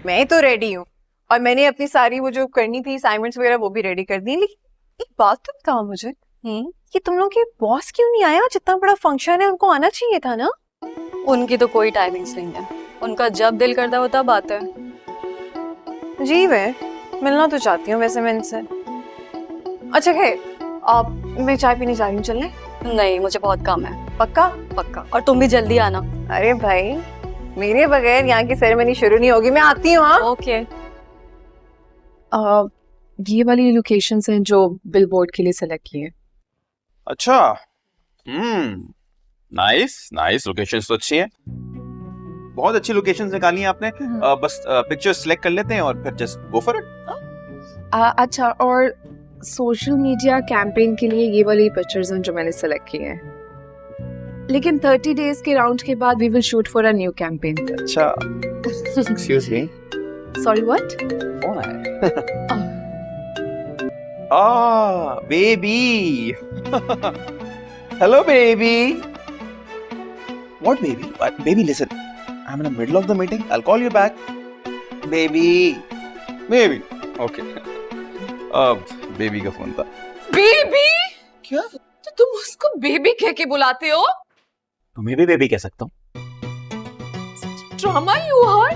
मैं तो रेडी हूँ और मैंने अपनी सारी वो जो करनी थी असाइनमेंट्स वगैरह वो भी रेडी कर दी। लेकिन एक बात तो बताओ मुझे कि तुम लोग के बॉस क्यों नहीं आया? जितना बड़ा फंक्शन है उनको आना चाहिए था ना। उनकी तो कोई टाइमिंग्स नहीं है, उनका जब दिल करता है वो तब आता है। जी वे मिलना तो चाहती हूँ वैसे मैं इनसे। अच्छा है मैं चाय पीने जा रही हूँ, चलने? नहीं, मुझे बहुत काम है। पक्का? पक्का। और तुम भी जल्दी आना। अरे भाई मेरे बगैर यहाँ की सेरेमनी शुरू नहीं होगी, मैं आती हूँ। हाँ ओके। ये वाली लोकेशंस हैं जो बिलबोर्ड के लिए सेलेक्ट की है। अच्छा, नाइस लोकेशंस तो अच्छी हैं। बहुत अच्छी लोकेशंस निकाली हैं आपने। बस पिक्चर सिलेक्ट कर लेते हैं और फिर जस्ट गो फॉर इट। अच्छा, और सोशल मीडिया कैंपेन के लिए ये वाली पिक्चर्स हैं जो मैंने सेलेक्ट की हैं। लेकिन 30 डेज के राउंड के बाद we will shoot for a new campaign. अच्छा, एक्सक्यूज मी, सॉरी व्हाट? कौन है? Baby. Hello baby. What baby? Baby, listen. I'm in the middle of the meeting. I'll call you back. Baby. Okay. Baby का phone था। Baby? क्या? तो तुम उसको baby कह के बुलाते हो? तुम्हें भी बेबी कह सकता हूँ। Drama you are.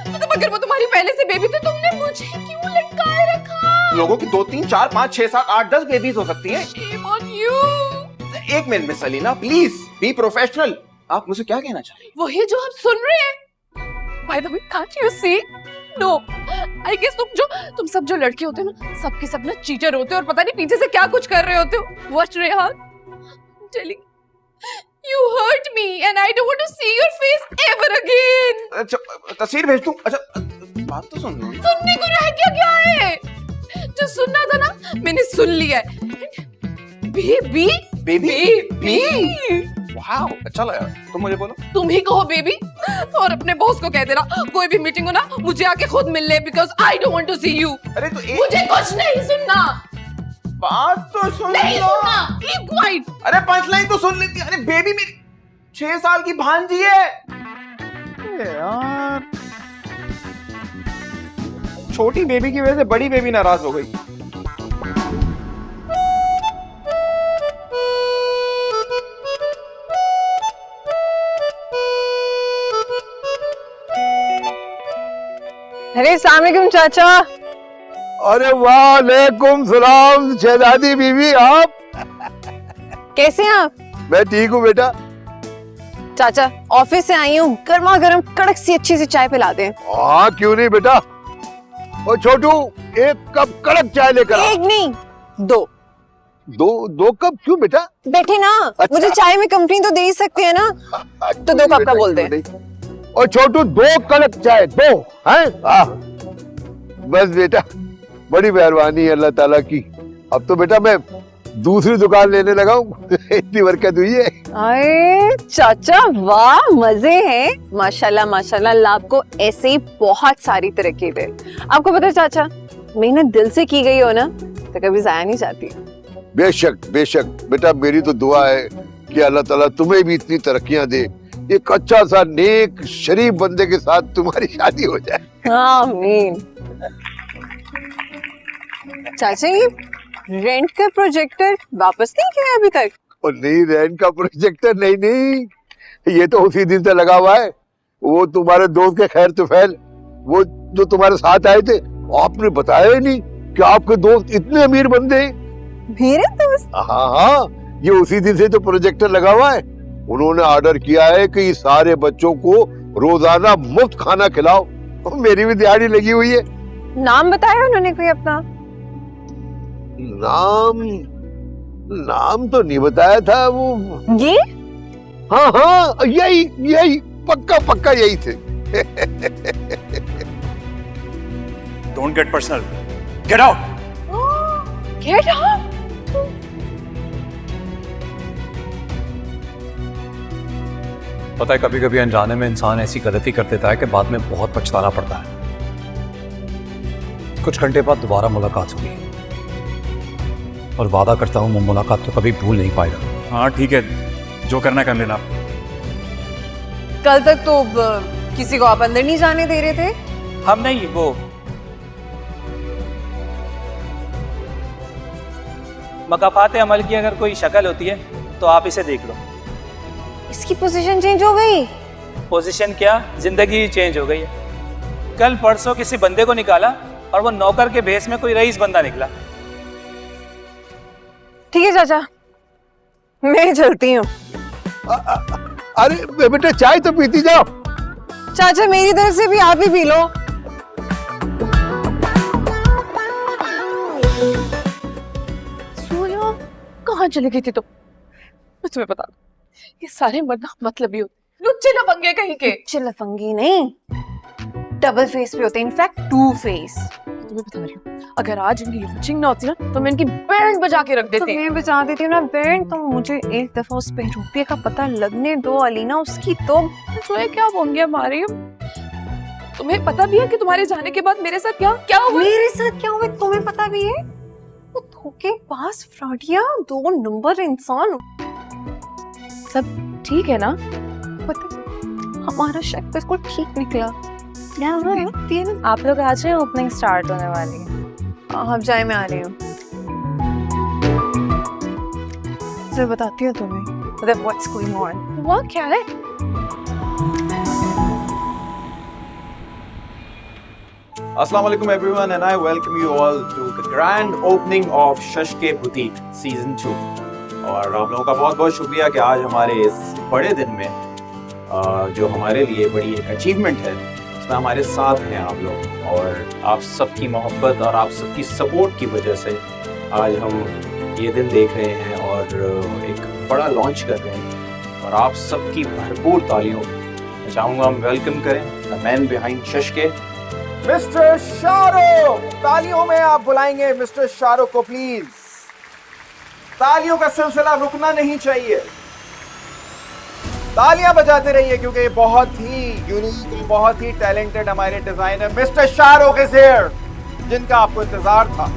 मतलब अगर वो तुम्हारी पहले से बेबी तो तुमने मुझे क्यों लटकाए रखा? लोगों की 2, 3, 4, 5, 6, 7, 8, 10 बेबीज हो सकती हैं। Shame on you. एक minute miss Salina, please be professional. आप मुझे क्या कहना चाह रही हैं? वही जो हम सुन रहे हैं। By the way, can't you see? No. I guess तुम सब जो लड़के होते हो ना, सबके सब ना चीटर होते हो और पता नहीं पीछे से क्या कुछ कर रहे होते हो। Watch Rehan, I'm telling you hurt me and I don't want to see your face ever again. अच्छा, तस्वीर भेज दूं? अच्छा, बात तो सुन लो। सुनने को रह गया क्या है? जो सुनना था ना मैंने सुन लिया है। बेबी? बेबी? वाओ, अच्छा लगा। तुम मुझे बोलो। तुम ही कहो बेबी और अपने बॉस को कह देना कोई भी मीटिंग हो ना मुझे आके खुद मिल ले because I don't want to see you. अरे तो मुझे कुछ नहीं सुनना। बात तो सुन नहीं लो। सुनना। Keep quiet. अरे पंच लाइन तो सुन लेती। अरे बेबी मेरी 6 साल की भांजी है यार। छोटी बेबी की वजह से बड़ी बेबी नाराज हो गई। अरे अस्सलाम वालेकुम चाचा। अरे वालेकुम सलाम शहजादी बीवी, आप कैसे हैं आप? मैं ठीक हूँ बेटा। चाचा ऑफिस से आई हूँ, गर्मा गर्म कड़क सी अच्छी सी चाय पिला दें। हाँ क्यों नहीं बेटा। और छोटू एक कप कड़क चाय लेकर आ। एक नहीं दो कप क्यों बेटा? बैठे ना। अच्छा। मुझे चाय में कंपनी तो दे ही सकते हैं ना। तो 2 कप का बोल दे। और छोटू 2 कड़क चाय, 2 हैं? बस बेटा, बड़ी मेहरबानी है अल्लाह ताला की। अब तो बेटा मैं दूसरी दुकान लेने लगा हूँ। इतनी बरकत हुई है। अरे चाचा वाह, मजे हैं। माशाल्लाह माशाल्लाह, अल्लाह आपको ऐसे ही बहुत सारी तरक्की दे। आपको पता है चाचा, मेहनत दिल से की गई हो ना तो कभी जाया नहीं जाती। बेशक बेशक बेटा, मेरी तो दुआ है कि अल्लाह ताला तुम्हें भी इतनी तरक्कियां दे, एक अच्छा सा नेक शरीफ बंदे के साथ तुम्हारी शादी हो जाए। आमीन। चाचा ये रेंट का प्रोजेक्टर वापस नहीं किया अभी तक? और नहीं, रेंट का प्रोजेक्टर नहीं, ये तो उसी दिन से लगा हुआ है। वो तुम्हारे दोस्त के खैर तुफैल, वो जो तुम्हारे साथ आए थे, आपने बताया ही नहीं कि आपके दोस्त इतने अमीर बंदे हैं। मेरे दोस्त? हाँ, ये उसी दिन से तो प्रोजेक्टर लगा हुआ है। उन्होंने ऑर्डर किया है कि सारे बच्चों को रोजाना मुफ्त खाना खिलाओ। मेरी भी दिहाड़ी लगी हुई है। नाम बताया उन्होंने कोई अपना? नाम तो नहीं बताया था वो। ये? हाँ यही पक्का यही थे। Don't get personal. Get out. Get out. पता है कभी कभी अनजाने में इंसान ऐसी गलती कर देता है कि बाद में बहुत पछताना पड़ता है। कुछ घंटे बाद दोबारा मुलाकात हुई और वादा करता हूं वो मुलाकात तो कभी भूल नहीं पाएगा। हाँ ठीक है, जो करना कर लेना। कल तक तो किसी को आप अंदर नहीं जाने दे रहे थे, हम नहीं, वो मकाफात अमल की अगर कोई शक्ल होती है तो आप इसे देख लो। इसकी पोजीशन चेंज हो गई। पोजीशन क्या, जिंदगी ही चेंज हो गई है। कल परसों किसी बंदे को निकाला और वो नौकर के भेस में कोई रईस बंदा निकला। ठीक है चाचा, मैं चलती हूँ। अरे बेटे चाय तो पीती जाओ। चाचा मेरी तरफ से भी आप ही पी लो। सोया, कहाँ चली गई थी तुम? मैं तुम्हें बता दूं, ये सारे मर्द मतलब ही होते, लुच्चे लफंगे कहीं के। चिलफंगी नहीं, डबल फेस पे होते, इनफैक्ट टू फेस। तुम्हें बता रही हूँ, अगर आज इनकी लॉन्चिंग ना होती ना तो मैं इनकी बैंड बजा के रख तो देती। मैं बचा देती हूँ ना बैंड, तो मुझे एक दफा उस पे रुपये का पता लगने दो अलीना, उसकी तो। सोया क्या होंगे हमारे? तुम्हें पता भी है कि तुम्हारे जाने के बाद मेरे साथ क्या क्या हुआ? मेरे साथ क्या हुआ तुम्हें पता भी है? वो धोखेबाज फ्रॉडिया 2 नंबर इंसान। सब ठीक है ना? पता हमारा शक बिल्कुल ठीक निकला। आप लोग आ जाए, ओपनिंग स्टार्ट होने वाली है। आप जाए, मैं आ रही हूँ। फिर बताती हूँ तुम्हें व्हाट्स गोइंग ऑन। हुआ क्या है? Assalamu alaikum everyone and I welcome you all to the grand opening of Shashke boutique season 2। और आप लोगों का बहुत बहुत शुक्रिया कि आज हमारे इस बड़े दिन में जो हमारे लिए बड़ी एक अचीवमेंट है, उसमें हमारे साथ हैं आप लोग। और आप सबकी मोहब्बत और आप सबकी सपोर्ट की वजह से आज हम ये दिन देख रहे हैं और एक बड़ा लॉन्च कर रहे हैं। और आप सबकी भरपूर तालियों मैं चाहूँगा हम वेलकम करें the man behind Shashke, mister Shahrukh. तालियों में आप बुलाएंगे मिस्टर शाहरुख को प्लीज। तालियों का सिलसिला रुकना नहीं चाहिए, तालियां बजाते रहिए क्योंकि ये बहुत ही यूनिक, बहुत ही टैलेंटेड हमारे designer mister Shahrukh is here, जिनका आपको इंतजार था।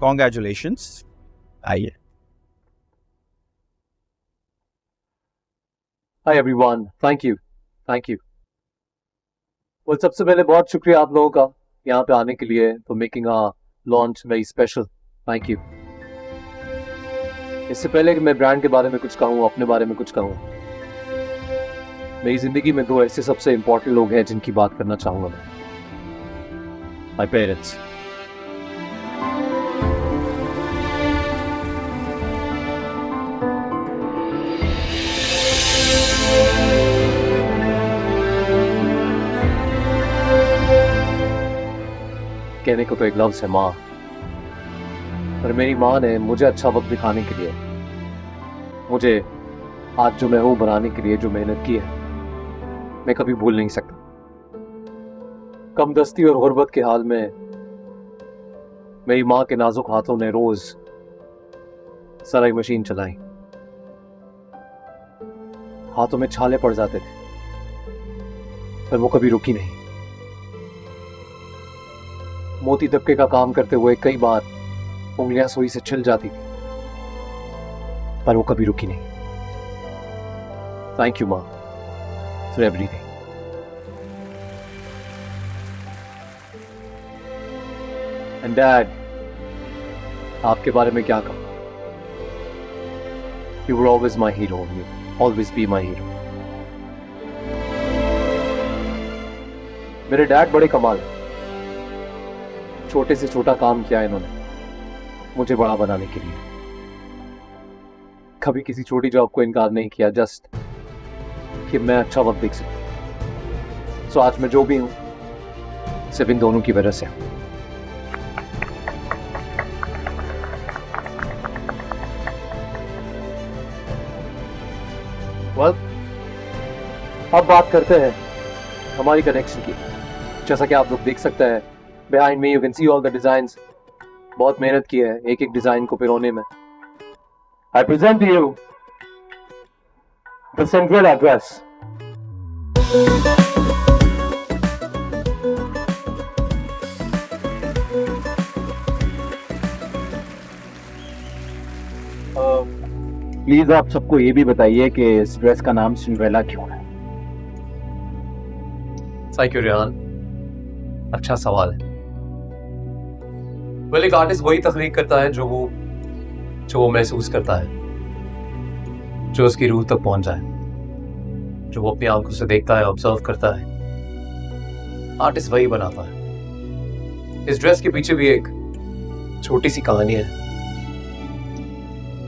कॉन्ग्रेचुलेशंस। आइए। Hi everyone, thank you. well, सबसे पहले बहुत शुक्रिया आप लोगों का यहाँ पे आने के लिए, for making a launch very special. Thank you. इससे पहले कि मैं ब्रांड के बारे में कुछ कहूँ, अपने बारे में कुछ कहूँ, मेरी जिंदगी में 2 ऐसे सबसे इंपॉर्टेंट लोग हैं जिनकी बात करना चाहूंगा मैं। My parents. कहने को तो एक लफ्ज है माँ, पर मेरी माँ ने मुझे अच्छा वक्त दिखाने के लिए, मुझे आज जो मैं हूं बनाने के लिए जो मेहनत की है, मैं कभी भूल नहीं सकता। कमदस्ती और गुर्बत के हाल में मेरी माँ के नाजुक हाथों ने रोज सराई मशीन चलाई। हाथों में छाले पड़ जाते थे, पर वो कभी रुकी नहीं। मोती दबके का काम करते हुए कई बार उंगलियां सुई से छिल जाती थी, पर वो कभी रुकी नहीं। थैंक यू माँ फॉर एवरीथिंग। एंड डैड, आपके बारे में क्या कहूं? You were always my hero, you always be my hero. मेरे डैड बड़े कमाल हैं। छोटे से छोटा काम किया इन्होंने मुझे बड़ा बनाने के लिए। कभी किसी छोटी जॉब को इनकार नहीं किया, जस्ट कि मैं अच्छा वक्त देख सकूं। सो आज मैं जो भी हूं सिर्फ इन दोनों की वजह से। well, अब बात करते हैं हमारी कनेक्शन की। जैसा कि आप लोग देख सकते हैं behind me you can see all the designs। बहुत मेहनत की है एक एक डिजाइन को पिरोने में। I present to you the central address। Please आप सबको ये भी बताइए कि इस ड्रेस का नाम सिंड्रेला क्यों है? थैंक यू रेहान, अच्छा सवाल है। वेल, एक आर्टिस्ट वही तख्लीक करता है जो वो महसूस करता है, जो उसकी रूह तक पहुंच जाए, जो वो अपनी आंखों से देखता है, ऑब्जर्व करता है। आर्टिस्ट वही बनाता है। इस ड्रेस के पीछे भी एक छोटी सी कहानी है।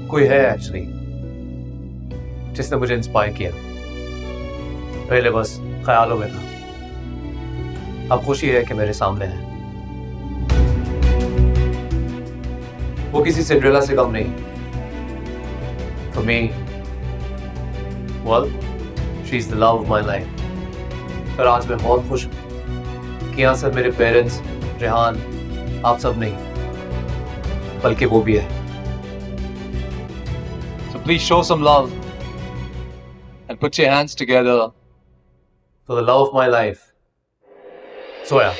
कोई है एक्चुअली जिसने मुझे इंस्पायर किया। पहले बस ख्यालों में था, अब खुशी है कि मेरे सामने है। वो किसी सिंड्रेला से कम नहीं। For me, well, she's the love of my life. पर आज मैं बहुत खुश हूँ कि यहाँ से मेरे पेरेंट्स, रेहान, आप सब नहीं, बल्कि वो भी है। So please show some love and put your hands together for the love of my life, Zoya.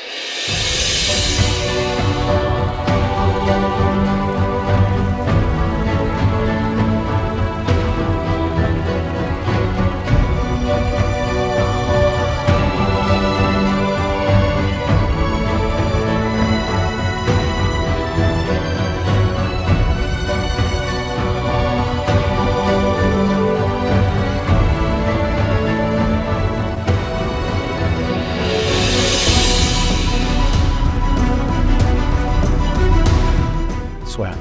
Swear.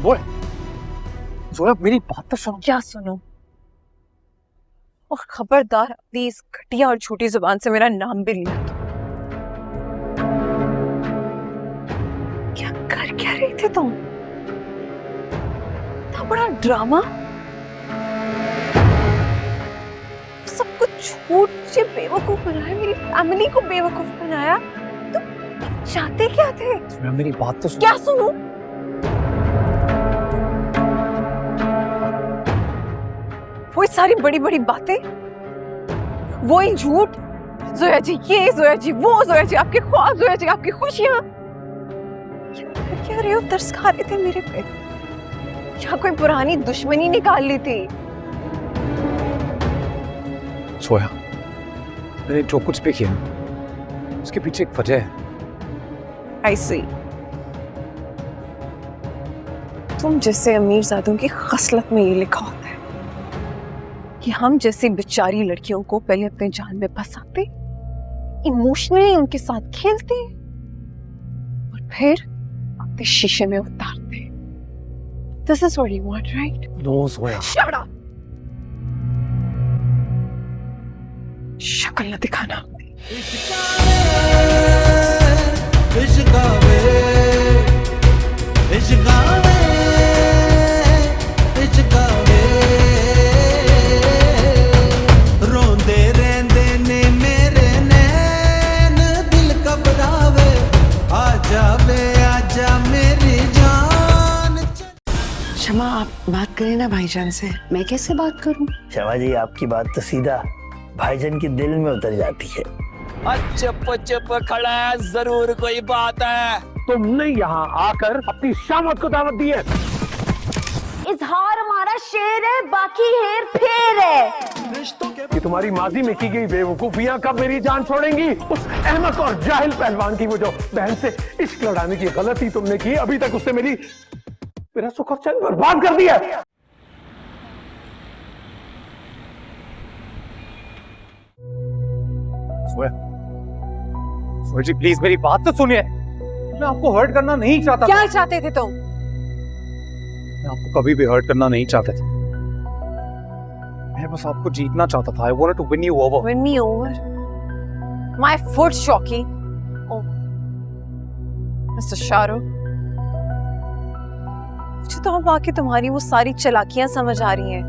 बोल, जोया मेरी बात तो सुनो। क्या सुनो? और खबरदार अपनी इस घटिया और छोटी जुबान से मेरा नाम भी लिया। क्या कर क्या रहे थे तुम? इतना बड़ा ड्रामा, सब कुछ छूट के बेवकूफ बनाया, मेरी फैमिली को बेवकूफ बनाया। तुम चाहते क्या थे? जोया मेरी बात तो सुनो। क्या सुनूं? वो सारी बड़ी बड़ी बातें, वो ही झूठ, जोया जी ये, जोया जी वो, जोया जी आपके ख्वाब, जोया जी आपकी खुशियां। क्या रहे हो? तरस खा रहे थे मेरे पे? क्या कोई पुरानी दुश्मनी निकाल ली थी? जोया, मैंने जो कुछ भी किया उसके पीछे एक वजह है। I see. तुम जैसे अमीरजादों की खसलत में ये लिखा होता है कि हम जैसी बेचारी लड़कियों को पहले अपने जाल में फंसाते, इमोशनली उनके साथ खेलते और फिर अपने शीशे में उतारते। This is what you want, right? No, Zoya. Shut up. शक्ल न दिखाना। क्षमा, आप बात करें ना भाईजान से। मैं कैसे बात करूं? शमा जी, आपकी बात तो सीधा भाईजान के दिल में उतर जाती है। चुप चुप खड़ा है, जरूर कोई बात है। तुमने यहाँ आकर अपनी शामत को दावत दी है। इजहार हमारा शेर है, बाकी हेर फेर है। कि तुम्हारी माजी में की गई बेवकूफियां कब मेरी जान छोड़ेंगी? उस अहमक और जाहिल पहलवान की वो जो बहन से इश्क लड़ाने की गलती तुमने की, अभी तक उससे मेरा सुख और चैन बर्बाद कर दिया। जोया जी प्लीज मेरी बात तो सुनिए। मैं आपको हर्ट करना नहीं चाहता। क्या चाहते थे तुम? मैं आपको कभी भी हर्ट करना नहीं चाहता था। मैं बस आपको जीतना चाहता था। I wanted to win you over. Win me over? My foot, Shoki. Oh, Mr. Shahrukh. मुझे तो अब आके तुम्हारी वो सारी चालाकियां समझ आ रही हैं।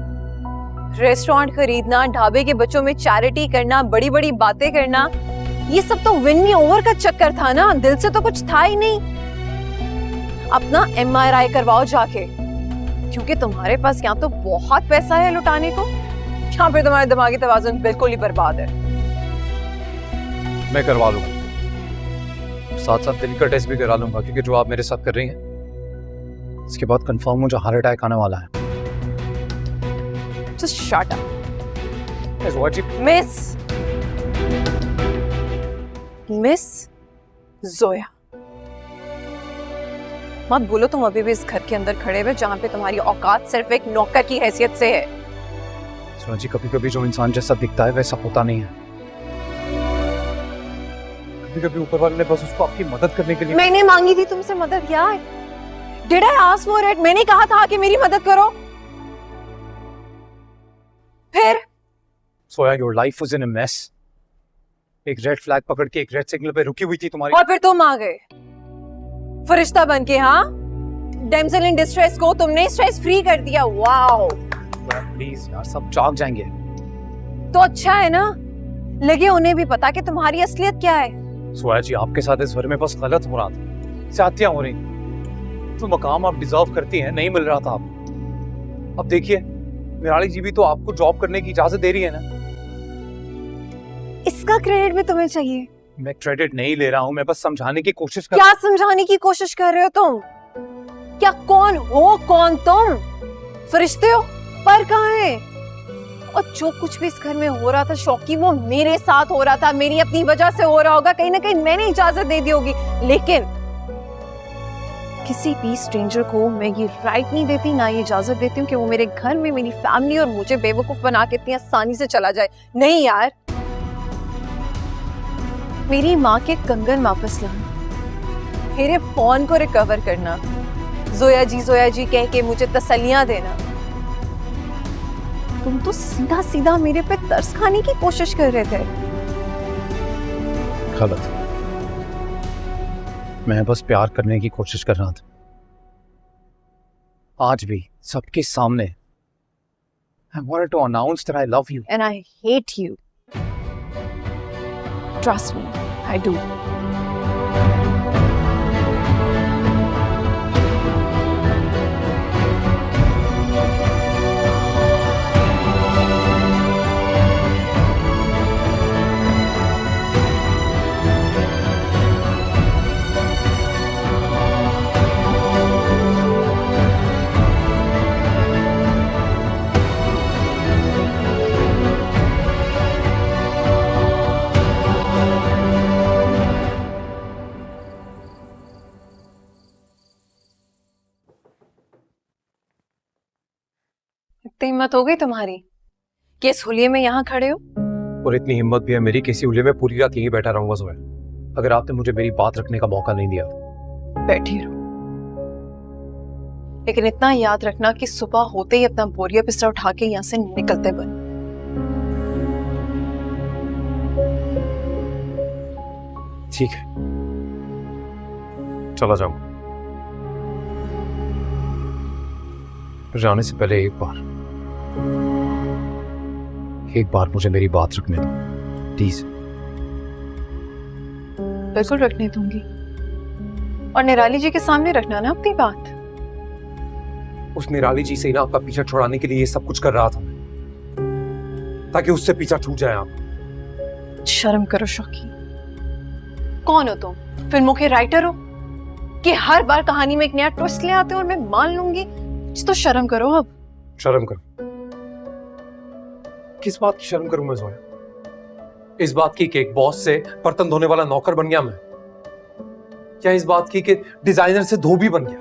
रेस्टोरेंट खरीदना, ढाबे के बच्चों में चैरिटी करना, बड़ी बड़ी बातें करना, ये सब तो विन मी ओवर का चक्कर था ना, दिल से तो कुछ था ही नहीं। अपना MRI करवाओ जाके, क्योंकि तुम्हारे पास यहाँ तो बहुत पैसा है लुटाने को, यहाँ पे तुम्हारा दिमागी तवाज़ुन बिल्कुल ही बर्बाद है। मैं करवा लूंगा। साथ साथ दिल का टेस्ट भी करा लूंगा, क्योंकि जो आप मेरे साथ कर रही हैं इसके बाद कंफर्म मुझे हार्ट अटैक आने वाला है। Just shut up. Miss Zoya, मत बोलो तुम अभी भी इस घर के अंदर खड़े हुए जहां पे तुम्हारी औकात सिर्फ एक नौकर की हैसियत से है। सोना जी, कभी कभी जो इंसान जैसा दिखता है वैसा होता नहीं है। कभी कभी ऊपर वाले ने बस उसको आपकी मदद करने के लिए। मैंने मांगी थी तुमसे मदद यार। Did I ask for it? मैंने कहा था कि मेरी मदद करो। फिर सोया, your life was in a mess. एक रेड फ्लैग पकड़ के एक रेड सिग्नल पे रुकी हुई थी तुम्हारी, और फिर तुम आ गए फरिश्ता बन के। हाँ, डैम्सेल इन डिस्ट्रेस को तुमने स्ट्रेस फ्री कर दिया। वाओ, प्लीज यार, सब जाग जाएंगे। तो अच्छा है ना, लगे उन्हें भी पता कि तुम्हारी असलियत क्या है। सोया जी, आपके साथ इस घर में बस गलत हो रहा था, ज्यादतियां हो रही। जो मकाम आप डिजर्व करती हैं नहीं मिल रहा था आपको। अब देखिए, निराली जी भी तो आपको जॉब करने की इजाजत दे रही है ना। इसका क्रेडिट भी तुम्हें चाहिए। मैं क्रेडिट नहीं ले रहा हूँ, मैं बस समझाने की कोशिश कर। क्या समझाने की कोशिश कर रहे हो तुम? क्या कौन हो? कौन तुम? फरिश्ते हो? पर कहाँ है? और जो कुछ भी इस घर में हो रहा था शौकी, वो मेरे साथ हो रहा था, मेरी अपनी वजह से हो रहा होगा। कहीं ना कहीं मैंने इजाजत दे दी होगी, लेकिन किसी भी स्ट्रेंजर को मैं ये राइट नहीं देती, ना ये इजाजत देती हूँ कि वो मेरे घर में मेरी फैमिली और मुझे बेवकूफ बना के इतनी आसानी से चला जाए। नहीं यार, मेरी माँ के कंगन वापस लाना, मेरे फोन को रिकवर करना, जोया जी कह के मुझे तसल्लियां देना। तुम तो सीधा सीधा मेरे पे तरस खाने की कोशिश कर रहे थे। गलत, मैं बस प्यार करने की कोशिश कर रहा था। आज भी सबके सामने I wanted to announce that I love you. And I hate you. Trust me, I do. इतनी हिम्मत हो गई तुम्हारी कि इस हुलिये में यहाँ खड़े हो? और इतनी हिम्मत भी है मेरी, किसी उल्ले में पूरी रात यहीं बैठा रहूंगा सोया, अगर आपने मुझे मेरी बात रखने का मौका नहीं दिया। बैठी रहो, लेकिन इतना याद रखना कि सुबह होते ही अपना बोरिया बिस्तर उठा के यहाँ से निकलते बनो। ठीक है, चला जाऊंगा। जाने से पहले एक बार मुझे मेरी बात रखने दो प्लीज। बिल्कुल रखने दूंगी, और निराली जी के सामने रखना ना अपनी बात। उस निराली जी से ही ना आपका पीछा छुड़ाने के लिए ये सब कुछ कर रहा था, ताकि उससे पीछा छूट जाए आप। शर्म करो शौकी, कौन हो तुम? फिल्मों के राइटर हो कि हर बार कहानी में एक नया ट्विस्ट ले आते हो और मैं मान लूंगी? तो शर्म करो अब। शर्म करो? किस बात की शर्म करूं मैं जोया? इस बात की कि एक बॉस से बर्तन धोने वाला नौकर बन गया मैं, या इस बात की कि डिजाइनर से धोबी बन गया?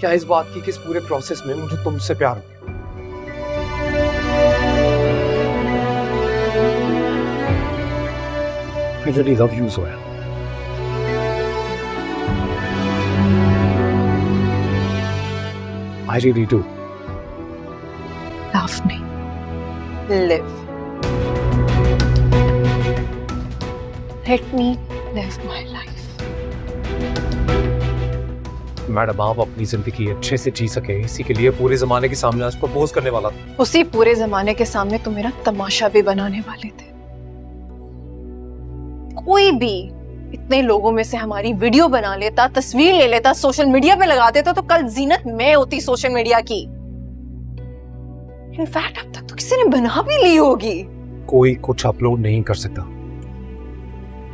क्या इस बात की कि इस पूरे प्रोसेस में मुझे तुमसे प्यार हो गया? I really love you, Zoya. I really do. Love me. Live. Let me live my life. Madam, आप अपनी जिंदगी अच्छे से जी सके, इसी के लिए पूरे जमाने के सामने आज प्रपोज करने वाला था। उसी पूरे जमाने के सामने तुम मेरा तमाशा भी बनाने वाले थे। कोई भी इतने लोगों में से हमारी वीडियो बना लेता, तस्वीर ले लेता, सोशल मीडिया पे लगा देता, तो कल जीनत मैं होती सोशल मीडिया की। इनफैक्ट अब तक तो किसी ने बना भी ली होगी। कोई कुछ अपलोड नहीं कर सकता।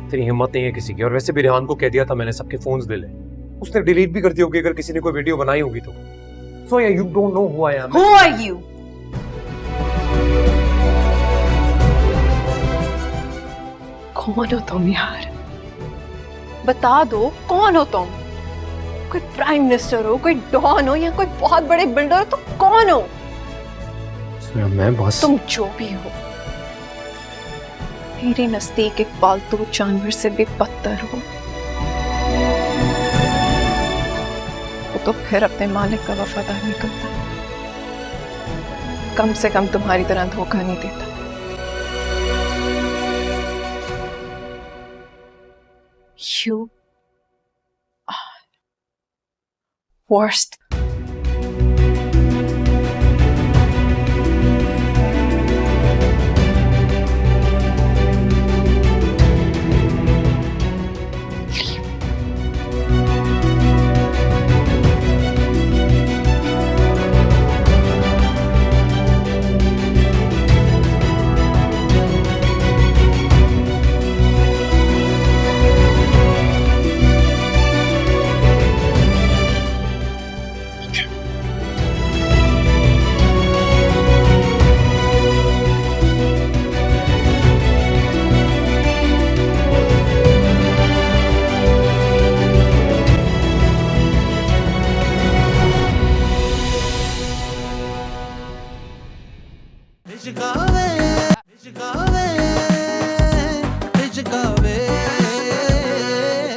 तेरी हिम्मत नहीं है किसी की। और वैसे भी रेहान को कह दिया था मैंने सबके फोन्स ले ले, उसने डिलीट भी कर दी होगी अगर किसी ने कोई वीडियो बनाई होगी तो। सो या you don't know who I am. Who are you? कौन हो तुम यार? बता दो कौन हो तुम? कोई प्राइम मिनिस्टर हो, कोई डॉन हो, या कोई बहुत बड़े बिल्डर हो, तो कौन हो? मैं बस तुम जो भी हो, मेरे नजदीक एक पालतू जानवर से भी बदतर हो। वो तो फिर अपने मालिक का वफादार निकलता, कम से कम तुम्हारी तरह धोखा नहीं देता। You are worst